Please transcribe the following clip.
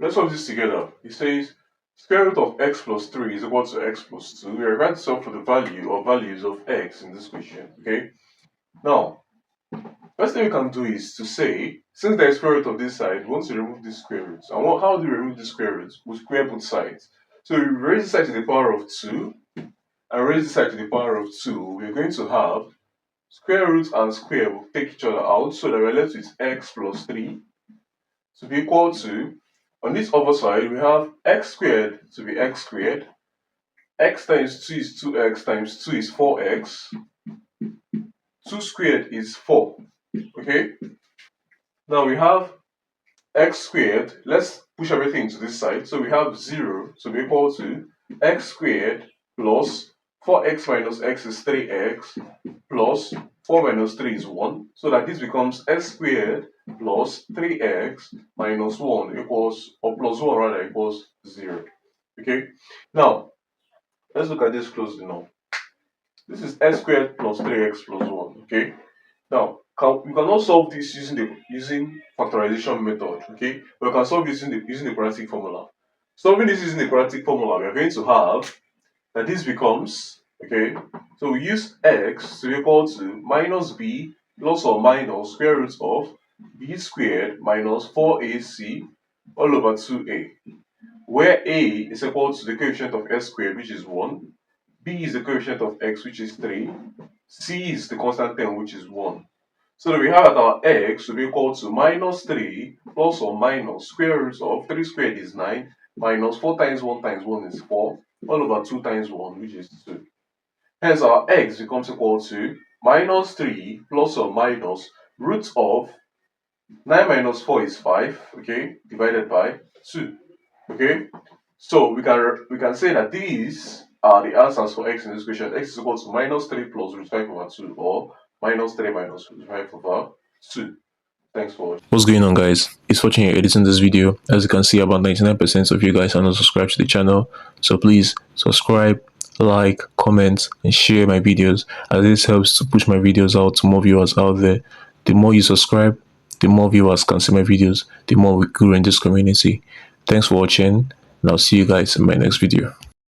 Let's solve this together. It says square root of x plus 3 is equal to x plus 2. We are going to solve for the value or values of x in this question. Okay. Now, first thing we can do is to say, since there is square root of this side, we want to remove this square root. And how do we remove this square root? We square both sides. So we raise this side to the power of 2 and raise this side to the power of 2. We're going to have square root and square will take each other out, so that we're left with x plus 3 to be equal to, on this other side, we have x squared to be x squared. X times 2 is 2x times 2 is 4x. 2 squared is 4. Okay? Now we have x squared. Let's push everything to this side. So we have 0 to be equal to x squared plus 4x minus x is 3x plus 4 minus 3 is 1. So that this becomes x squared plus 3x minus 1 equals, or plus 1 rather, equals 0. Okay? Now, let's look at this closely now. This is x squared plus 3x plus 1. Okay? Now, we cannot solve this using factorization method. Okay? We can solve this using the quadratic formula. Solving this using the quadratic formula, we are going to have that this becomes, okay, so we use x to be equal to minus b plus or minus square root of b squared minus 4ac all over 2a, where a is equal to the coefficient of x squared, which is 1, b is the coefficient of x, which is 3, c is the constant term, which is 1. So that we have that our x will be equal to minus 3 plus or minus square root of 3 squared is 9 minus 4 times 1 times 1 is 4 all over 2 times 1, which is 2. Hence our x becomes equal to minus 3 plus or minus root of 9 minus 4 is 5, okay, divided by 2. Okay, so we can say that these are the answers for x in this question. X is equal to minus 3 plus root 5 over 2, or minus 3 minus root 5 over 2. Thanks for watching. What's going on, guys? It's Fortune here editing this video. As you can see, about 99% of you guys are not subscribed to the channel, so please subscribe, like, comment, and share my videos, as this helps to push my videos out to more viewers out there. The more you subscribe, the more viewers can see my videos, the more we grow in this community. Thanks for watching, and I'll see you guys in my next video.